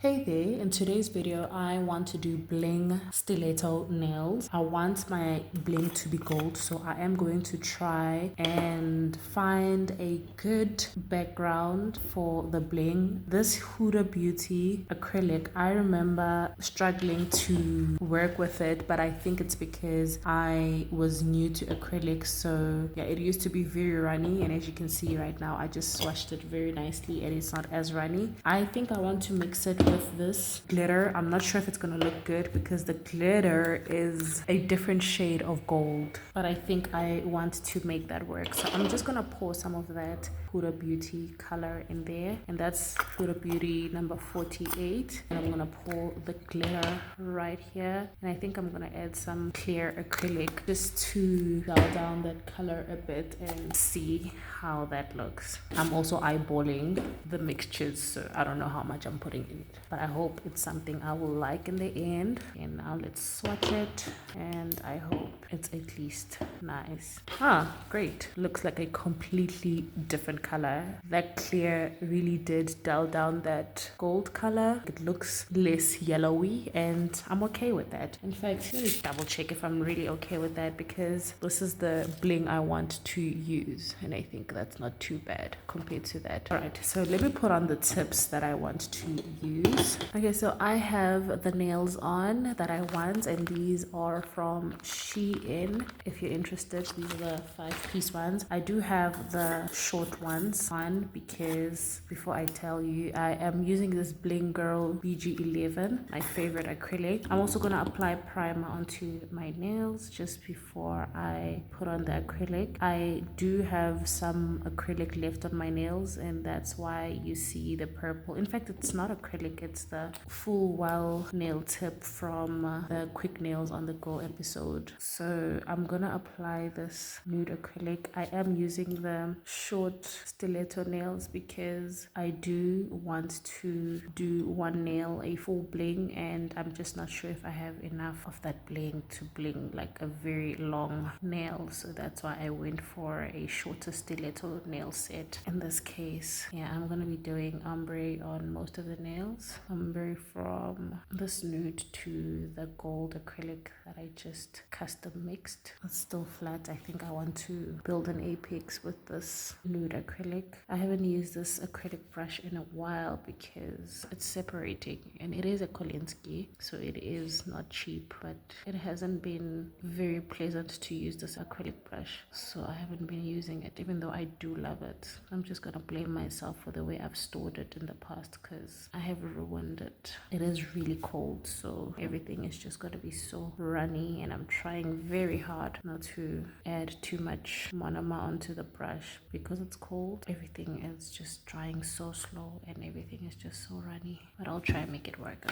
Hey there, in today's video I want to do bling stiletto nails. I want my bling to be gold, so I am going to try and find a good background for the bling. This Huda Beauty acrylic, I remember struggling to work with it, but I think it's because I was new to acrylic. So yeah, it used to be very runny, and as you can see right now I just swatched it very nicely and it's not as runny. I think I want to mix it with this glitter. I'm not sure if it's gonna look good because the glitter is a different shade of gold, but I think I want to make that work. So I'm just gonna pour some of that Huda Beauty color in there, and that's Huda Beauty number 48, and I'm gonna pour the glitter right here, and I think I'm gonna add some clear acrylic just to dial down that color a bit and see how that looks. I'm also eyeballing the mixtures, so I don't know how much I'm putting in it, but I hope it's something I will like in the end. And now let's swatch it, and I hope it's at least nice. Great, looks like a completely different color. That clear really did dial down that gold color. It looks less yellowy, and I'm okay with that. In fact, let me double check if I'm really okay with that, because this is the bling I want to use, and I think that's not too bad compared to that. All right, so let me put on the tips that I want to use. Okay, so I have the nails on that I want, and these are from Shein. If you're interested, these are the 5-piece ones. I do have the short ones on because before I tell you, I am using this Bling Girl BG11, my favorite acrylic. I'm also gonna apply primer onto my nails just before I put on the acrylic. I do have some acrylic left on my nails, and that's why you see the purple. In fact, it's not acrylic, it's the full well nail tip from the Quick Nails on the Go episode. So I'm gonna apply this nude acrylic. I am using the short stiletto nails because I do want to do one nail a full bling, and I'm just not sure if I have enough of that bling to bling like a very long nail. So that's why I went for a shorter stiletto nail set in this case. Yeah, I'm gonna be doing ombre on most of the nails. Ombre from this nude to the gold acrylic that I just custom mixed. It's still flat. I think I want to build an apex with this nude acrylic. I haven't used this acrylic brush in a while because it's separating, and it is a Kolinsky, so it is not cheap, but it hasn't been very pleasant to use this acrylic brush, so I haven't been using it, even though I do love it. I'm just gonna blame myself for the way I've stored it in the past because I have ruined it. It is really cold, so everything is just gonna be so runny, and I'm trying very hard not to add too much monomer onto the brush because it's cold. Everything is just drying so slow and everything is just so runny, but I'll try and make it work.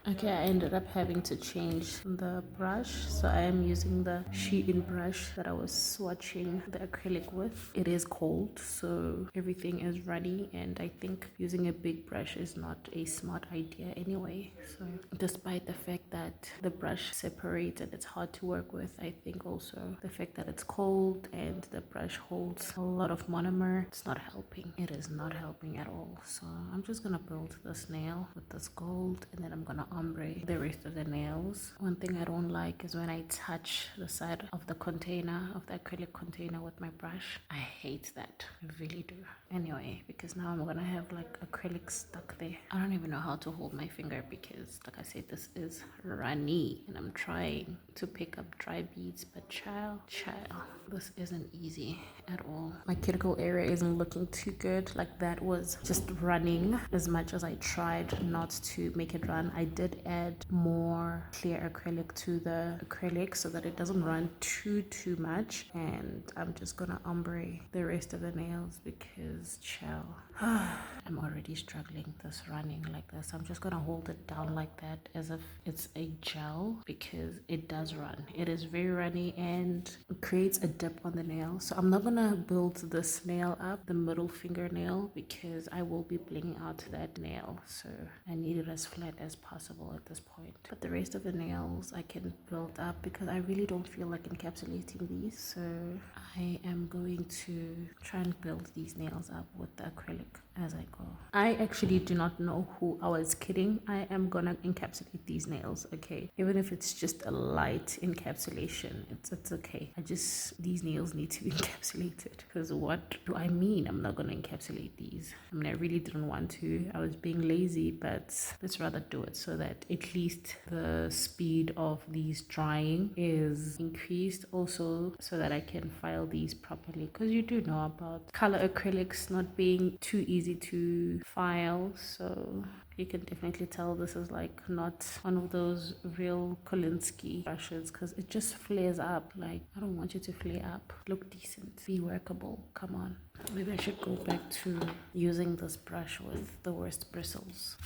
Okay, I ended up having to change the brush, so I am using the Shein brush that I was swatching the acrylic with. It is cold, so everything is runny, and I think using a big brush is not a smart idea anyway. So despite the fact that the brush separates and it's hard to work with, I think also the fact that it's cold and the brush holds a lot of monomer, it's not helping. It is not helping at all. So I'm just gonna build this nail with this gold, and then I'm gonna ombre the rest of the nails. One thing I don't like is when I touch the side of the container, of the acrylic container with my brush. I hate that. I really do. Anyway, because now I'm gonna have like acrylic stuck there. I don't even know how to hold my finger because, like I said, this is runny, and I'm trying to pick up dry beads, but child, this isn't easy at all. My cuticle area isn't looking too good. Like, that was just running. As much as I tried not to make it run, I did add more clear acrylic to the acrylic so that it doesn't run too much, and I'm just gonna ombre the rest of the nails because child, I'm already struggling this running like this. I'm just gonna hold it down like that as if it's a gel because it does run. It is very runny and it creates a dip on the nail. So I'm not gonna build this nail up, the middle fingernail, because I will be blinging out that nail. So I need it as flat as possible at this point. But the rest of the nails I can build up because I really don't feel like encapsulating these. So I am going to try and build these nails up with the acrylic. as I go. I actually do not know who I was kidding. I am gonna encapsulate these nails, okay? Even if it's just a light encapsulation, it's okay. These nails need to be encapsulated, because what do I mean I'm not gonna encapsulate these? I mean, I really didn't want to. I was being lazy, but let's rather do it so that at least the speed of these drying is increased, also so that I can file these properly, because you do know about color acrylics not being too easy to file. So you can definitely tell this is like not one of those real Kolinsky brushes, because it just flares up. Like, I don't want you to flare up. Look decent, be workable, come on. Maybe I should go back to using this brush with the worst bristles.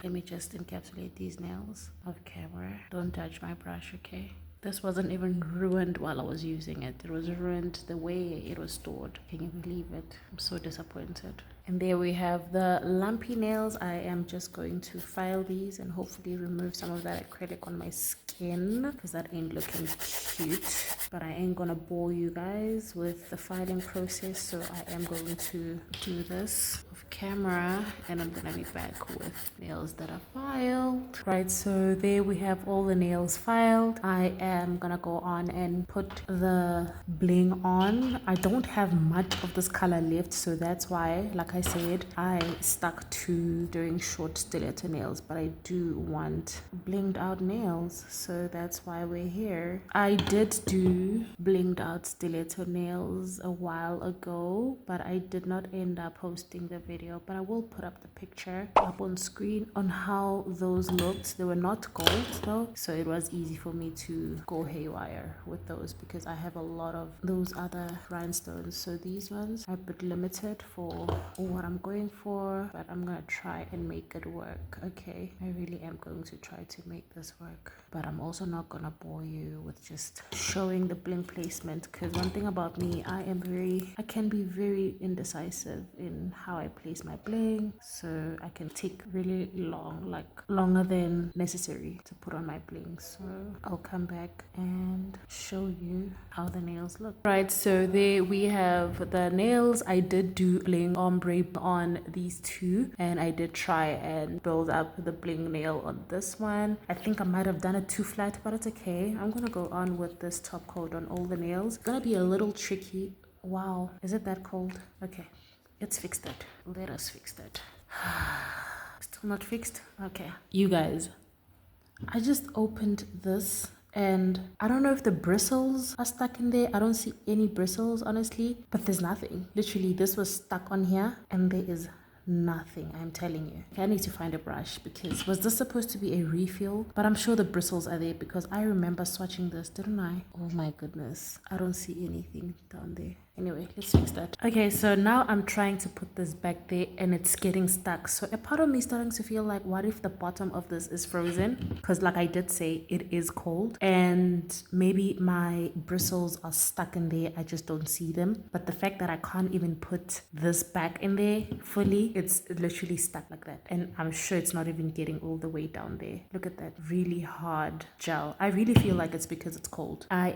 Let me just encapsulate these nails off camera. Don't touch my brush, okay? This wasn't even ruined while I was using it. It was ruined the way it was stored. Can you believe it? I'm so disappointed. And there we have the lumpy nails. I am just going to file these and hopefully remove some of that acrylic on my skin, because that ain't looking cute. But I ain't gonna bore you guys with the filing process, so I am going to do this off camera, and I'm gonna be back with nails that are filed. Right, so there we have all the nails filed. I am gonna go on and put the bling on. I don't have much of this color left, so that's why, like I said, I stuck to doing short stiletto nails, but I do want blinged out nails, so that's why we're here. I did do blinged out stiletto nails a while ago, but I did not end up posting the video, but I will put up the picture up on screen on how those looked. They were not gold though, so it was easy for me to go haywire with those, because I have a lot of those other rhinestones. So these ones are a bit limited for what I'm going for, but I'm gonna try and make it work. Okay, I really am going to try to make this work, but I'm also not gonna bore you with just showing the bling placement, because one thing about me, I can be very indecisive in how I place my bling, so I can take really long, like longer than necessary to put on my bling. So I'll come back and show you how the nails look. Right, so there we have the nails. I did do bling ombre on these two, and I did try and build up the bling nail on this one. I think I might have done it too flat, but it's okay. I'm gonna go on with this top coat on all the nails. It's gonna be a little tricky. Wow, is it that cold? Okay, let's fix that. Let us fix that. Still not fixed? Okay. You guys, I just opened this and I don't know if the bristles are stuck in there. I don't see any bristles, honestly, but there's nothing. Literally, this was stuck on here and there is nothing. I'm telling you. Okay, I need to find a brush, because was this supposed to be a refill? But I'm sure the bristles are there, because I remember swatching this, didn't I? Oh my goodness, I don't see anything down there. Anyway, let's fix that. Okay, so now I'm trying to put this back there and it's getting stuck. So a part of me is starting to feel like, what if the bottom of this is frozen? Because like I did say, it is cold and maybe my bristles are stuck in there. I just don't see them. But the fact that I can't even put this back in there fully, it's literally stuck like that. And I'm sure it's not even getting all the way down there. Look at that really hard gel. I really feel like it's because it's cold. I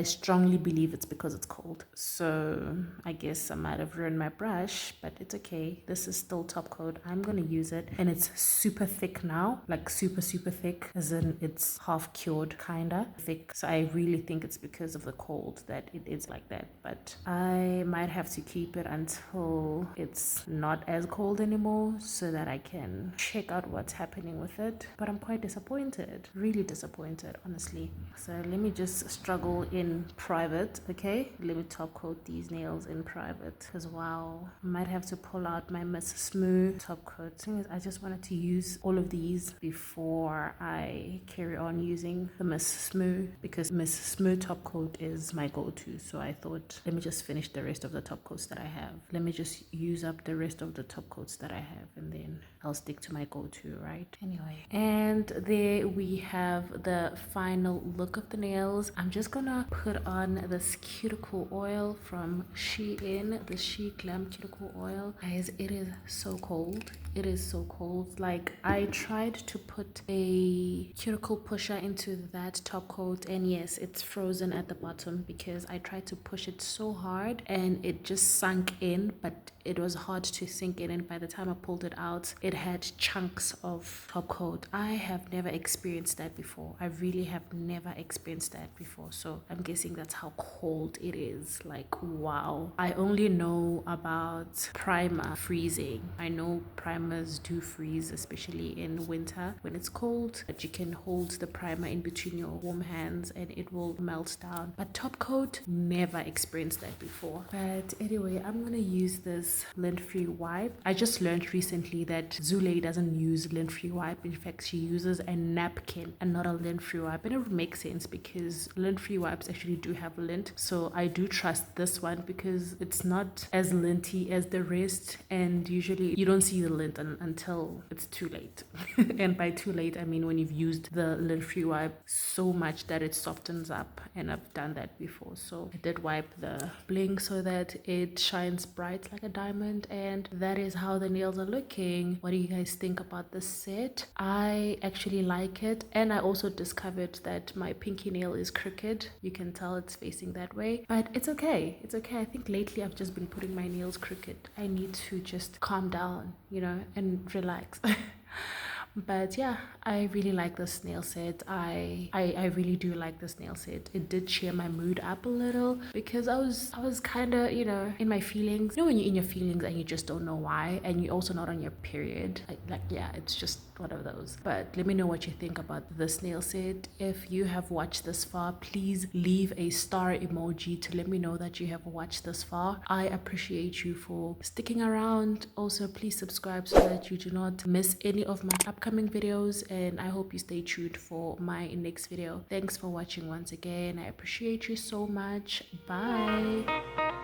strongly believe it's because it's cold. So I guess I might have ruined my brush, but it's okay. This is still top coat. I'm gonna use it, and it's super thick now, like super thick, as in it's half cured, kinda thick. So I really think it's because of the cold that it is like that, but I might have to keep it until it's not as cold anymore so that I can check out what's happening with it. But I'm quite disappointed, really disappointed, honestly. So let me just struggle in private. Okay, let me top coat these nails in private, because wow, I might have to pull out my Miss Smooth top coat. The thing is, I just wanted to use all of these before I carry on using the Miss Smooth, because Miss Smooth top coat is my go-to. So I thought, let me just finish the rest of the top coats that I have. Let me just use up the rest of the top coats that I have, and then I'll stick to my go-to, right? Anyway, and there we have the final look of the nails. I'm just gonna put on this cuticle oil from Shein, the She Glam cuticle oil. Guys, it is so cold. It is so cold. Like, I tried to put a cuticle pusher into that top coat, and yes, it's frozen at the bottom because I tried to push it so hard and it just sunk in, but it was hard to sink in, and by the time I pulled it out, it had chunks of top coat. I have never experienced that before. I really have never experienced that before, so I'm guessing that's how cold it is. Like, wow. I only know about primer freezing. I know primers do freeze, especially in winter when it's cold, but you can hold the primer in between your warm hands and it will melt down. But top coat, never experienced that before. But anyway, I'm gonna use this lint-free wipe. I just learned recently that Zule doesn't use lint-free wipe. In fact, she uses a napkin and not a lint-free wipe, and it would make sense because lint-free wipes actually do have lint. So I do trust this one because it's not as linty as the rest, and usually you don't see the lint until it's too late. And by too late, I mean when you've used the lint-free wipe so much that it softens up, and I've done that before. So I did wipe the Bling so that it shines bright like a diamond, and that is how the nails are looking. What do you guys think about this set? I actually like it, and I also discovered that my pinky nail is crooked. You can tell it's facing that way, but it's okay. It's okay. I think lately I've just been putting my nails crooked. I need to just calm down, you know, and relax. But yeah, I really like this nail set. I really do like this nail set. It did cheer my mood up a little because I was kind of, you know, in my feelings. You know when you're in your feelings and you just don't know why, and you're also not on your period. Like yeah, it's just one of those. But let me know what you think about this nail set. If you have watched this far, please leave a star emoji to let me know that you have watched this far. I appreciate you for sticking around. Also, please subscribe so that you do not miss any of my upcoming videos, and I hope you stay tuned for my next video. Thanks for watching once again. I appreciate you so much. Bye.